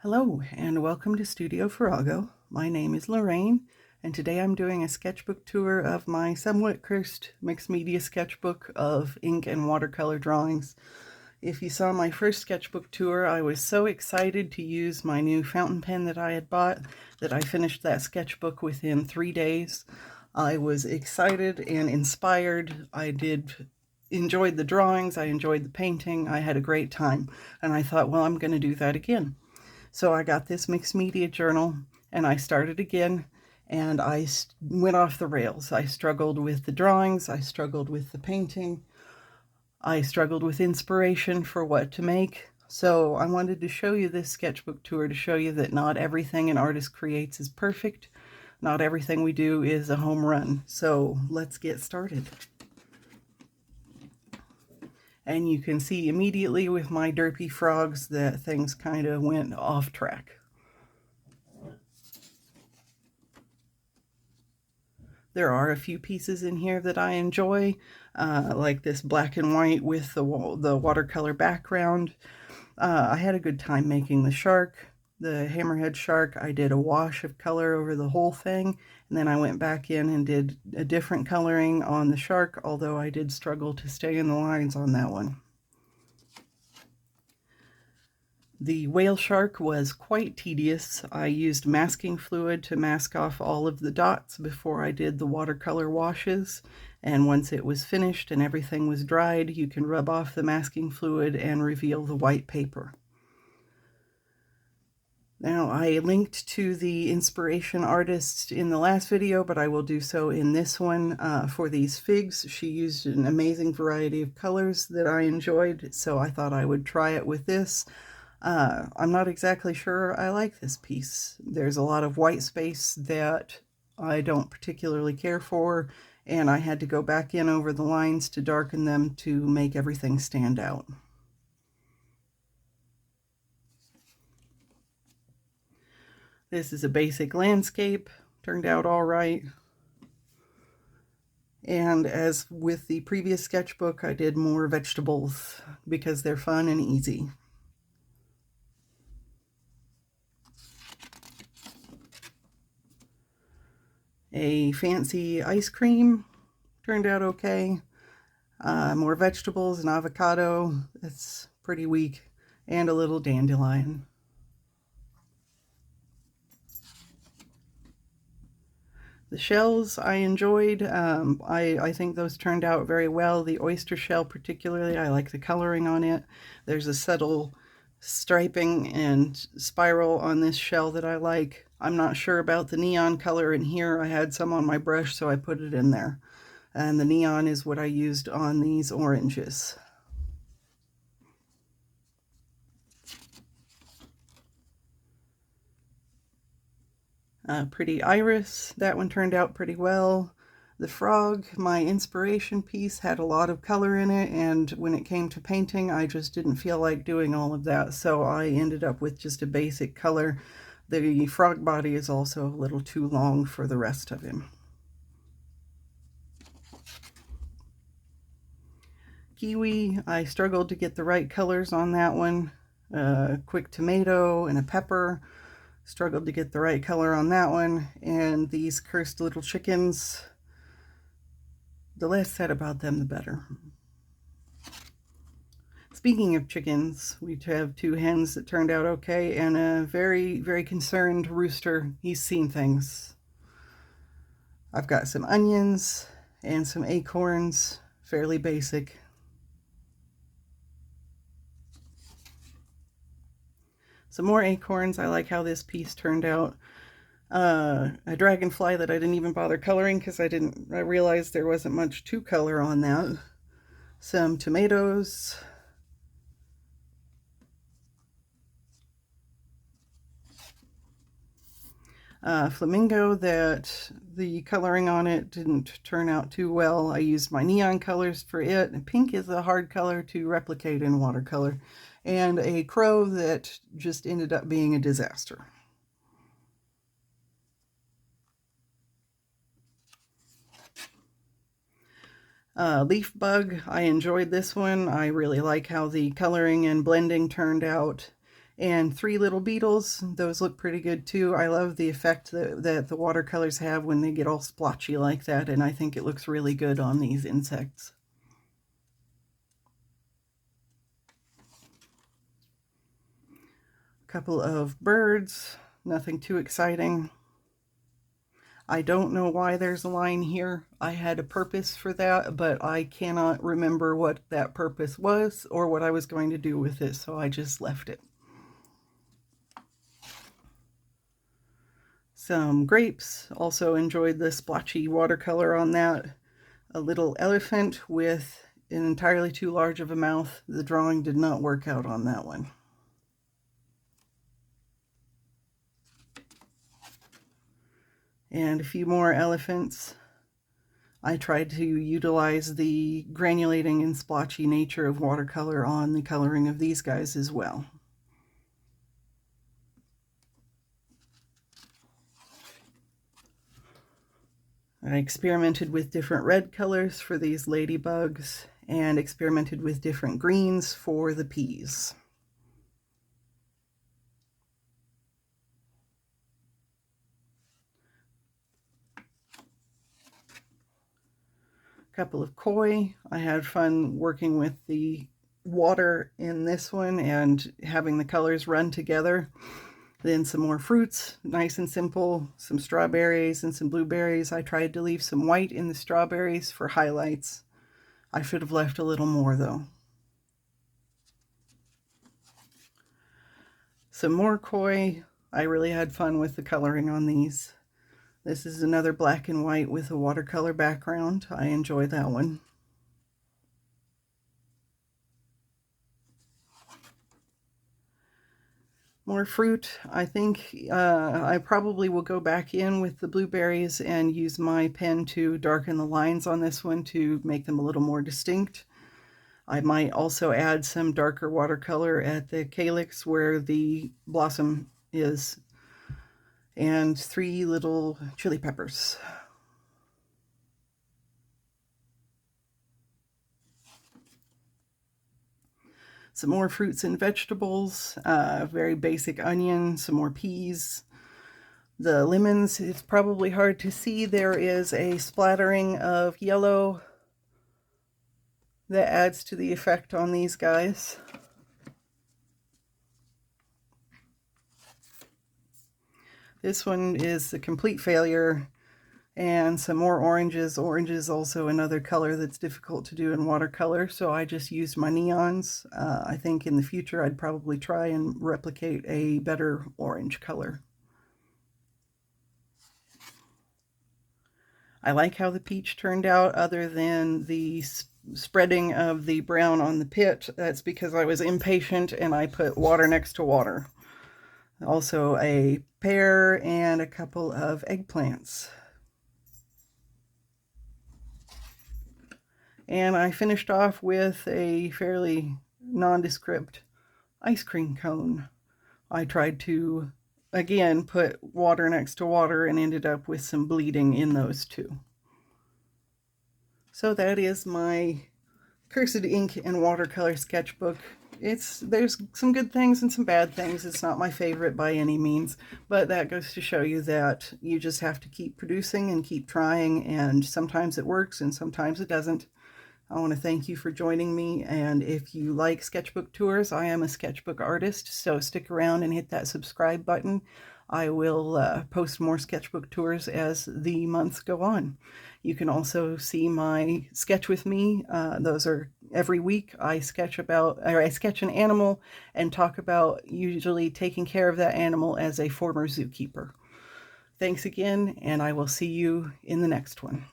Hello and welcome to Studio Farrago. My name is Lorraine and today I'm doing a sketchbook tour of my somewhat cursed mixed media sketchbook of ink and watercolor drawings. If you saw my first sketchbook tour, I was so excited to use my new fountain pen that I had bought that I finished that sketchbook within 3 days. I was excited and inspired. Enjoyed the drawings, I enjoyed the painting, I had a great time, and I thought, well, I'm going to do that again. So I got this mixed media journal and I started again and I went off the rails. I struggled with the drawings, I struggled with the painting, I struggled with inspiration for what to make. So I wanted to show you this sketchbook tour to show you that not everything an artist creates is perfect. Not everything we do is a home run. So let's get started. And you can see immediately with my derpy frogs that things kind of went off track. There are a few pieces in here that I enjoy, like this black and white with the watercolor background. I had a good time making the shark, the hammerhead shark. I did a wash of color over the whole thing, and then I went back in and did a different coloring on the shark, although I did struggle to stay in the lines on that one. The whale shark was quite tedious. I used masking fluid to mask off all of the dots before I did the watercolor washes, and once it was finished and everything was dried, you can rub off the masking fluid and reveal the white paper. Now, I linked to the inspiration artist in the last video, but I will do so in this one. For these figs, she used an amazing variety of colors that I enjoyed, so I thought I would try it with this. I'm not exactly sure I like this piece. There's a lot of white space that I don't particularly care for, and I had to go back in over the lines to darken them to make everything stand out. This is a basic landscape, turned out all right. And as with the previous sketchbook, I did more vegetables because they're fun and easy. A fancy ice cream turned out okay. More vegetables, an avocado, that's pretty weak, and a little dandelion. The shells I enjoyed. I think those turned out very well. The oyster shell particularly, I like the coloring on it. There's a subtle striping and spiral on this shell that I like. I'm not sure about the neon color in here. I had some on my brush, so I put it in there. And the neon is what I used on these oranges. Pretty iris, that one turned out pretty well. The frog, my inspiration piece, had a lot of color in it, and when it came to painting, I just didn't feel like doing all of that, so I ended up with just a basic color. The frog body is also a little too long for the rest of him. Kiwi, I struggled to get the right colors on that one. Quick tomato and a pepper. Struggled to get the right color on that one. And these cursed little chickens, the less said about them, the better. Speaking of chickens, we have 2 hens that turned out okay, and a very, very concerned rooster. He's seen things. I've got some onions and some acorns, fairly basic. Some more acorns. I like how this piece turned out. A dragonfly that I didn't even bother coloring because I realized there wasn't much to color on that. Some tomatoes. Flamingo that the coloring on it didn't turn out too well. I used my neon colors for it. Pink is a hard color to replicate in watercolor. And a crow that just ended up being a disaster. Leaf bug, I enjoyed this one. I really like how the coloring and blending turned out. And 3 little beetles, those look pretty good too. I love the effect that the watercolors have when they get all splotchy like that, and I think it looks really good on these insects. A couple of birds, nothing too exciting. I don't know why there's a line here. I had a purpose for that, but I cannot remember what that purpose was or what I was going to do with it, so I just left it. Some grapes, also enjoyed the splotchy watercolor on that. A little elephant with an entirely too large of a mouth. The drawing did not work out on that one. And a few more elephants. I tried to utilize the granulating and splotchy nature of watercolor on the coloring of these guys as well. I experimented with different red colors for these ladybugs and experimented with different greens for the peas. A couple of koi. I had fun working with the water in this one and having the colors run together. Then some more fruits, nice and simple, some strawberries and some blueberries. I tried to leave some white in the strawberries for highlights. I should have left a little more though. Some more koi. I really had fun with the coloring on these. This is another black and white with a watercolor background. I enjoy that one. More fruit. I think I probably will go back in with the blueberries and use my pen to darken the lines on this one to make them a little more distinct. I might also add some darker watercolor at the calyx where the blossom is, and 3 little chili peppers. Some more fruits and vegetables, very basic onion, some more peas. The lemons, it's probably hard to see, there is a splattering of yellow that adds to the effect on these guys. This one is a complete failure. And some more oranges. Orange is also another color that's difficult to do in watercolor, so I just used my neons. I think in the future I'd probably try and replicate a better orange color. I like how the peach turned out, other than the spreading of the brown on the pit. That's because I was impatient and I put water next to water. Also a pear and a couple of eggplants. And I finished off with a fairly nondescript ice cream cone. I tried to, again, put water next to water and ended up with some bleeding in those two. So that is my Cursed Ink and Watercolor sketchbook. There's some good things and some bad things. It's not my favorite by any means, but that goes to show you that you just have to keep producing and keep trying, and sometimes it works and sometimes it doesn't. I want to thank you for joining me, and if you like sketchbook tours, I am a sketchbook artist, so stick around and hit that subscribe button. I will post more sketchbook tours as the months go on. You can also see my sketch with me. Those are every week. I sketch an animal and talk about usually taking care of that animal as a former zookeeper. Thanks again, and I will see you in the next one.